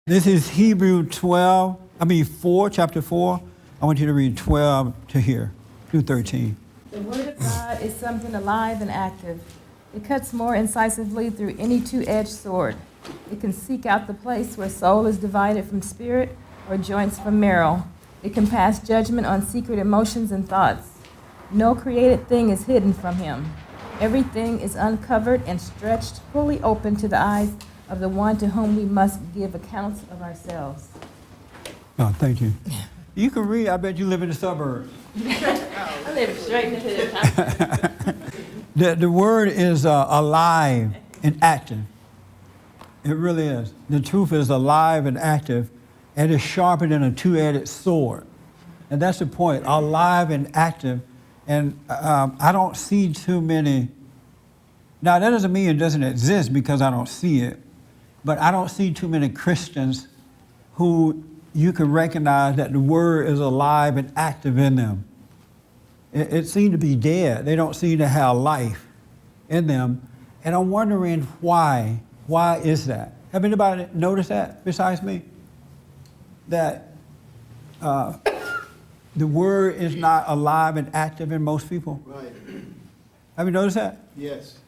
This is chapter 4. I want you to read 12 to here, through 13. The Word of God is something alive and active. It cuts more incisively through any two-edged sword. It can seek out the place where soul is divided from spirit or joints from marrow. It can pass judgment on secret emotions and thoughts. No created thing is hidden from him. Everything is uncovered and stretched fully open to the eyes of the one to whom we must give accounts of ourselves. Oh, thank you. You can read. I bet you live in the suburbs. I live straight into the The word is alive and active. It really is. The truth is alive and active, and it's sharper than a two-edged sword. And that's the point, alive and active. And I don't see too many. Now, that doesn't mean it doesn't exist because I don't see it. But I don't see too many Christians who you can recognize that the word is alive and active in them. It seems to be dead. They don't seem to have life in them. And I'm wondering why. Why is that? Have anybody noticed that besides me? That the word is not alive and active in most people? Right. Have you noticed that? Yes.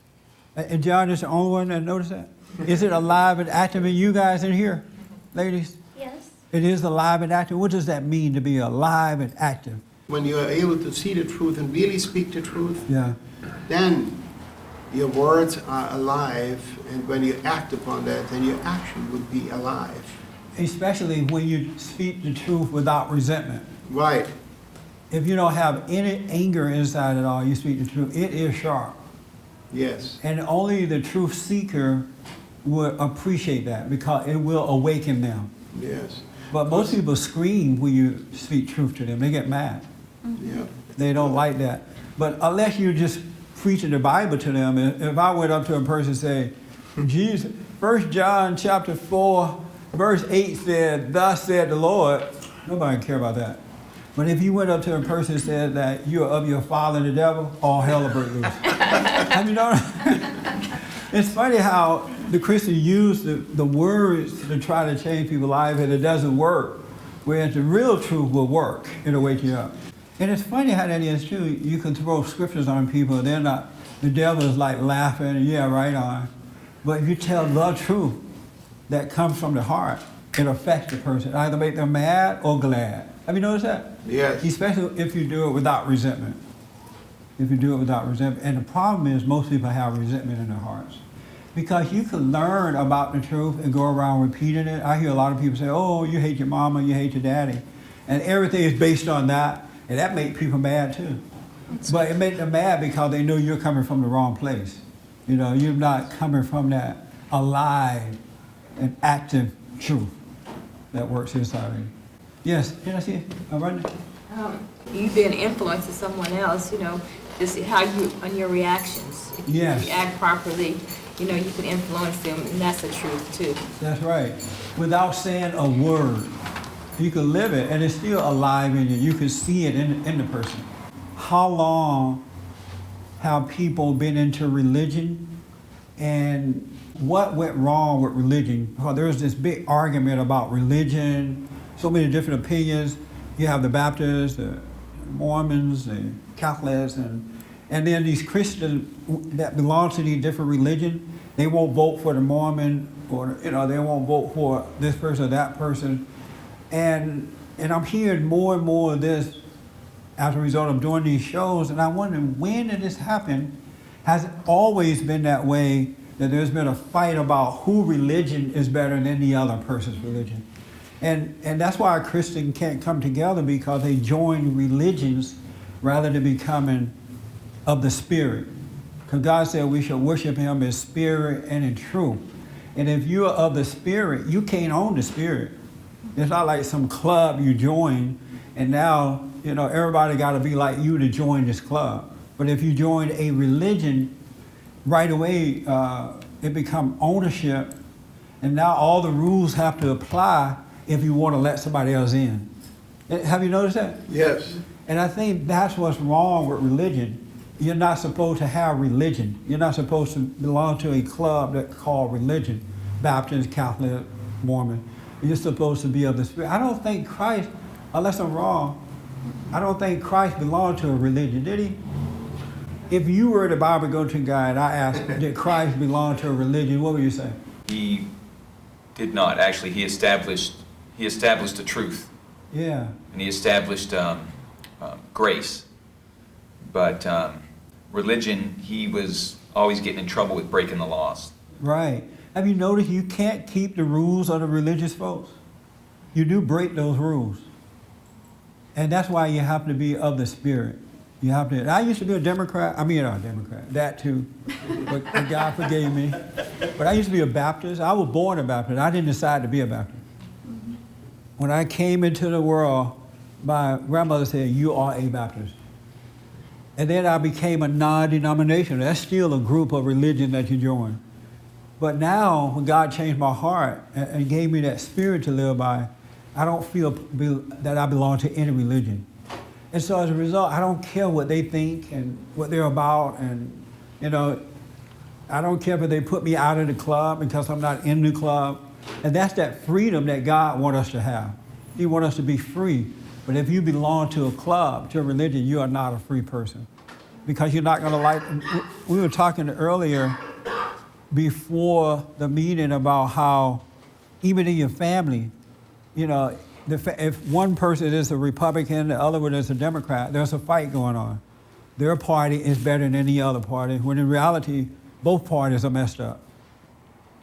And John is the only one that noticed that? Is it alive and active in you guys in here, ladies? Yes. It is alive and active. What does that mean to be alive and active? When you are able to see the truth and really speak the truth, Yeah. then your words are alive, and when you act upon that, then your action would be alive. Especially when you speak the truth without resentment. Right. If you don't have any anger inside at all, you speak the truth, it is sharp. Yes. And only the truth seeker would appreciate that because it will awaken them. Yes. But most people scream when you speak truth to them. They get mad. Yeah. They don't like that. But unless you're just preaching the Bible to them, if I went up to a person and say, Jesus, 1 John chapter 4, verse 8 said, thus said the Lord, nobody would care about that. But if you went up to a person and said that you're of your father the devil, all hell will break loose. Have you noticed? It's funny how the Christians use the words to try to change people's lives and it doesn't work. Whereas the real truth will work. It'll wake you up. And it's funny how that is too. You can throw scriptures on people, they're not, the devil is like laughing, yeah, right on. But if you tell the truth that comes from the heart, it affects the person. Either make them mad or glad. Have you noticed that? Yes. Especially if you do it without resentment. If you do it without resentment. And the problem is most people have resentment in their hearts. Because you can learn about the truth and go around repeating it. I hear a lot of people say, oh, you hate your mama, you hate your daddy. And everything is based on that. And that makes people mad too. But it makes them mad because they know you're coming from the wrong place. You know, you're not coming from that alive and active truth that works inside of you. Yes, can I see it? Run. You being influenced to someone else, just how you, on your reactions. If Yes. you react properly, you can influence them, and that's the truth too. That's right. Without saying a word, you can live it, and it's still alive in you. You can see it in the person. How long have people been into religion, and what went wrong with religion? Because there's this big argument about religion, so many different opinions. You have the Baptists, the Mormons, the Catholics, and then these Christians that belong to these different religions, they won't vote for the Mormon, or they won't vote for this person or that person. And I'm hearing more and more of this as a result of doing these shows, and I'm wondering, when did this happen? Has it always been that way, that there's been a fight about who religion is better than the other person's religion? And that's why a Christian can't come together, because they join religions rather than becoming of the Spirit. Because God said we should worship Him in spirit and in truth. And if you are of the Spirit, you can't own the Spirit. It's not like some club you join, and now everybody got to be like you to join this club. But if you join a religion, right away it becomes ownership, and now all the rules have to apply if you want to let somebody else in. Have you noticed that? Yes. And I think that's what's wrong with religion. You're not supposed to have religion. You're not supposed to belong to a club that's called religion, Baptist, Catholic, Mormon. You're supposed to be of the Spirit. I don't think Christ, unless I'm wrong, I don't think Christ belonged to a religion, did he? If you were the Bible go-to guy and I asked, did Christ belong to a religion, what would you say? He did not. Actually, he established the truth. Yeah. And he established grace. But religion, he was always getting in trouble with breaking the laws. Right. Have you noticed you can't keep the rules of the religious folks? You do break those rules. And that's why you have to be of the Spirit. You have to. I used to be a Democrat. That too. But God forgave me. But I used to be a Baptist. I was born a Baptist. I didn't decide to be a Baptist. When I came into the world, my grandmother said, "You are a Baptist." And then I became a non-denominational. That's still a group of religion that you join. But now, when God changed my heart and gave me that Spirit to live by, I don't feel that I belong to any religion. And so as a result, I don't care what they think and what they're about. And, I don't care if they put me out of the club because I'm not in the club. And that's that freedom that God wants us to have. He wants us to be free. But if you belong to a club, to a religion, you are not a free person. Because you're not going to like, we were talking earlier before the meeting about how even in your family, if one person is a Republican, the other one is a Democrat, there's a fight going on. Their party is better than any other party, when in reality, both parties are messed up.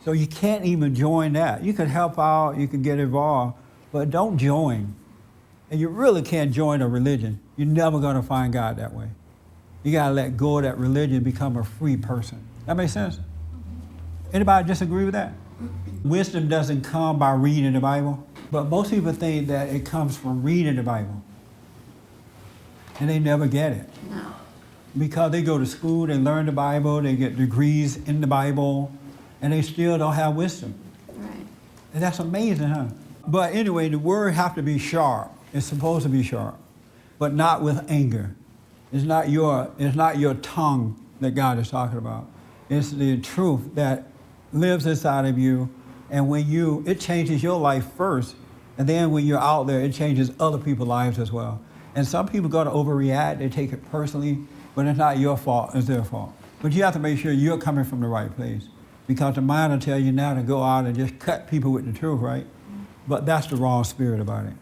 So you can't even join that. You can help out, you can get involved, but don't join. And you really can't join a religion. You're never going to find God that way. You got to let go of that religion and become a free person. That makes sense? Anybody disagree with that? Wisdom doesn't come by reading the Bible. But most people think that it comes from reading the Bible. And they never get it. No. Because they go to school, they learn the Bible, they get degrees in the Bible, and they still don't have wisdom. Right. And that's amazing, huh? But anyway, the word have to be sharp. It's supposed to be sharp, but not with anger. It's not your tongue that God is talking about. It's the truth that lives inside of you. And it changes your life first, and then when you're out there, it changes other people's lives as well. And some people go to overreact, they take it personally, but it's not your fault, it's their fault. But you have to make sure you're coming from the right place, because the mind will tell you now to go out and just cut people with the truth, right? But that's the wrong spirit about it.